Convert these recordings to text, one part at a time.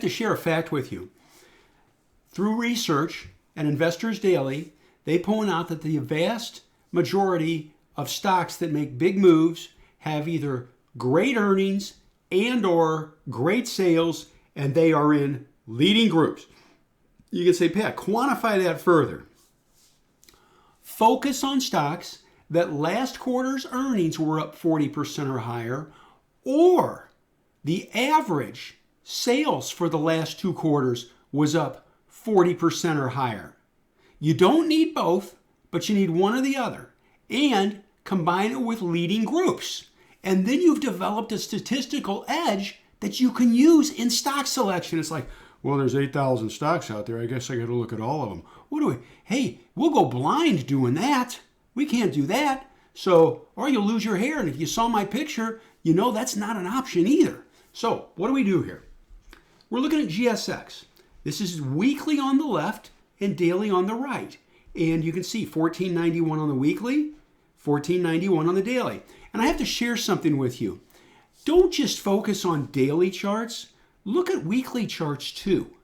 To share a fact with you. Through research and Investors Daily, they point out that the vast majority of stocks that make big moves have either great earnings and or great sales, and they are in leading groups. You can say, Pat, quantify that further. Focus on stocks that last quarter's earnings were up 40% or higher, or the average sales for the last 2 quarters was up 40% or higher. You don't need both, but you need one or the other. And combine it with leading groups. And then you've developed a statistical edge that you can use in stock selection. It's like, well, there's 8,000 stocks out there. I guess I got to look at all of them. Hey, we'll go blind doing that. We can't do that. So, or you'll lose your hair. And if you saw my picture, you know that's not an option either. So, what do we do here? We're looking at GSX. This is weekly on the left and daily on the right. And you can see 1491 on the weekly, 1491 on the daily. And I have to share something with you. Don't just focus on daily charts. Look at weekly charts too.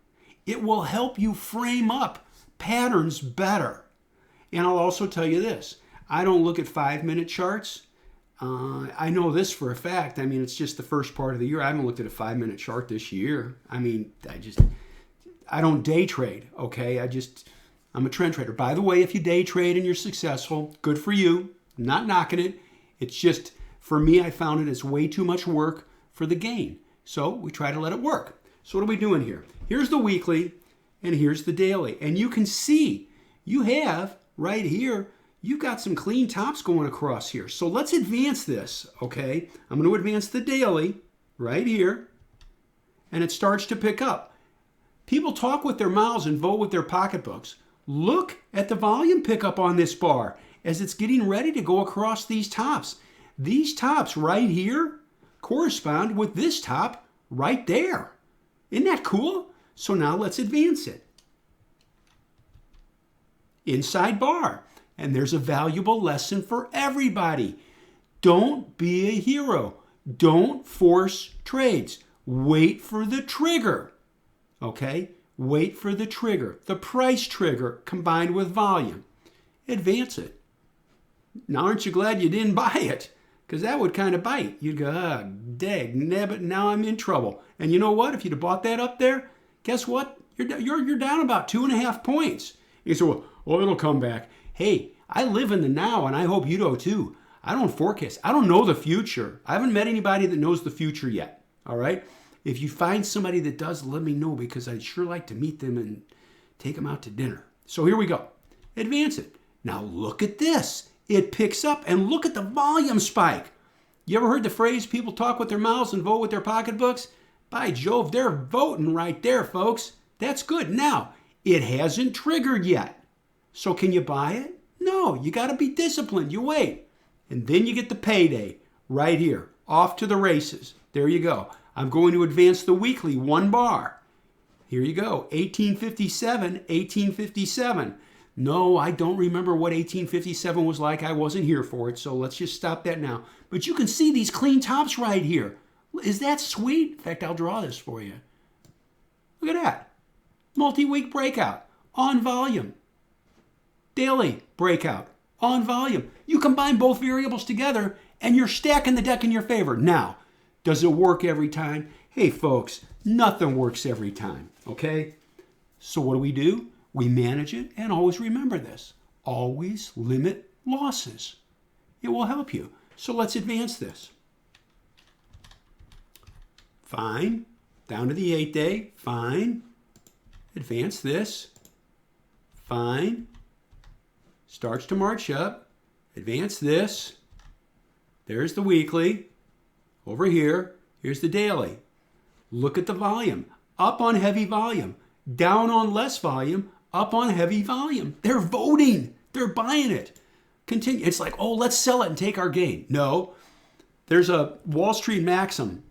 It will help you frame up patterns better. And I'll also tell you this. I don't look at 5-minute charts. I know this for a fact. I mean, it's just the first part of the year. I haven't looked at a 5-minute chart this year. I mean, I don't day trade, okay? I'm a trend trader. By the way, if you day trade and you're successful, good for you. I'm not knocking it. It's just, for me, I found it as way too much work for the gain. So we try to let it work. So what are we doing here? Here's the weekly and here's the daily. And you can see, you have right here, you've got some clean tops going across here. So let's advance this, okay? I'm going to advance the daily right here, and it starts to pick up. People talk with their mouths and vote with their pocketbooks. Look at the volume pickup on this bar as it's getting ready to go across these tops. These tops right here correspond with this top right there. Isn't that cool? So now let's advance it. Inside bar. And there's a valuable lesson for everybody. Don't be a hero. Don't force trades. Wait for the trigger. Okay? Wait for the trigger. The price trigger combined with volume. Advance it. Now, aren't you glad you didn't buy it? Because that would kind of bite. You'd go, dag nabbit, now I'm in trouble. And you know what? If you'd have bought that up there, guess what? You're down about 2.5 points. You say, well, it'll come back. Hey, I live in the now, and I hope you do too. I don't forecast. I don't know the future. I haven't met anybody that knows the future yet. All right? If you find somebody that does, let me know, because I'd sure like to meet them and take them out to dinner. So here we go. Advance it. Now look at this. It picks up, and look at the volume spike. You ever heard the phrase, people talk with their mouths and vote with their pocketbooks? By Jove, they're voting right there, folks. That's good. Now, it hasn't triggered yet. So can you buy it? No, you got to be disciplined. You wait. And then you get the payday right here. Off to the races. There you go. I'm going to advance the weekly 1 bar. Here you go. 1857, 1857. No, I don't remember what 1857 was like. I wasn't here for it, so let's just stop that now. But you can see these clean tops right here. Is that sweet? In fact, I'll draw this for you. Look at that. Multi-week breakout on volume. Daily breakout on volume. You combine both variables together and you're stacking the deck in your favor. Now, does it work every time? Hey folks, nothing works every time, okay? So what do? We manage it, and always remember this. Always limit losses. It will help you. So let's advance this. Fine. Down to the 8-day. Fine. Advance this. Fine. Starts to march up. Advance this. There's the weekly. Over here, here's the daily. Look at the volume. Up on heavy volume. Down on less volume. Up on heavy volume. They're voting. They're buying it. Continue. It's like, oh, let's sell it and take our gain. No. There's a Wall Street maxim.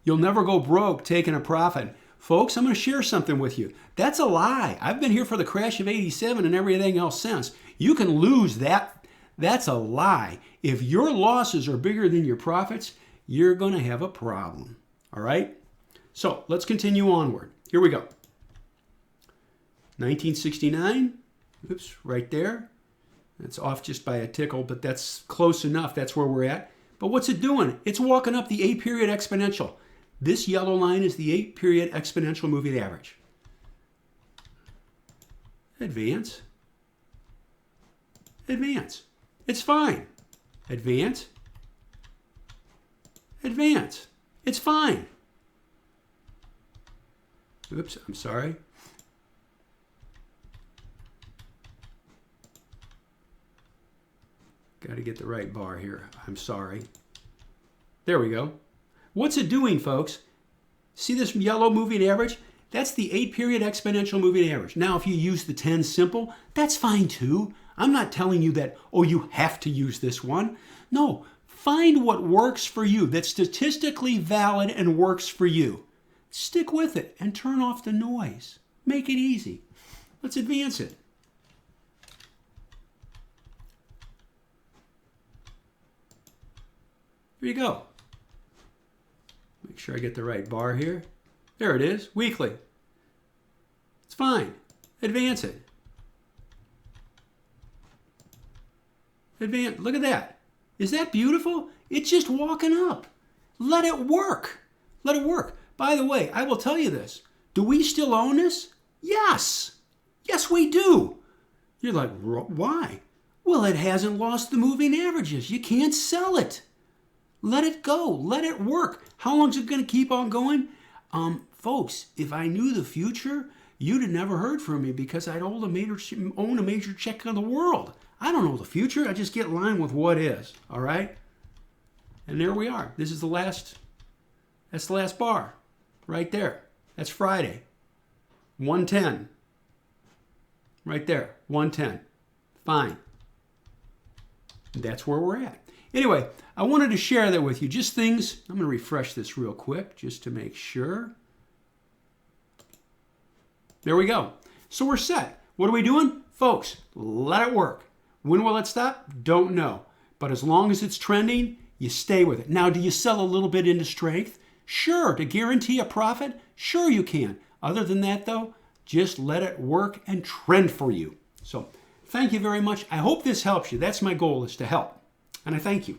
You'll never go broke taking a profit. Folks, I'm going to share something with you. That's a lie. I've been here for the crash of 87 and everything else since. You can lose that. That's a lie. If your losses are bigger than your profits, you're going to have a problem. All right? So let's continue onward. Here we go. 1969, oops, right there. It's off just by a tickle, but that's close enough. That's where we're at. But what's it doing? It's walking up the 8-period exponential. This yellow line is the 8-period exponential moving average. Advance. Advance. It's fine. Advance. Advance. It's fine. Oops, I'm sorry. Got to get the right bar here. I'm sorry. There we go. What's it doing, folks? See this yellow moving average? That's the 8-period exponential moving average. Now, if you use the 10 simple, that's fine too. I'm not telling you that, oh, you have to use this one. No, find what works for you, that's statistically valid and works for you. Stick with it and turn off the noise. Make it easy. Let's advance it. There you go. Make sure I get the right bar here. There it is, weekly. It's fine. Advance it. Advance. Look at that. Is that beautiful? It's just walking up. Let it work. Let it work. By the way, I will tell you this. Do we still own this? Yes. Yes, we do. You're like, why? Well, it hasn't lost the moving averages. You can't sell it. Let it go. Let it work. How long is it going to keep on going? Folks, if I knew the future, you'd have never heard from me because I'd own a major check on the world. I don't know the future. I just get in line with what is. All right? And there we are. This is the last. That's the last bar. Right there. That's Friday. 110. Right there. 110. Fine. That's where we're at. Anyway, I wanted to share that with you. Just things. I'm going to refresh this real quick just to make sure. There we go. So we're set. What are we doing? Folks, let it work. When will it stop? Don't know. But as long as it's trending, you stay with it. Now, do you sell a little bit into strength? Sure. To guarantee a profit? Sure you can. Other than that, though, just let it work and trend for you. So thank you very much. I hope this helps you. That's my goal, is to help. And I thank you.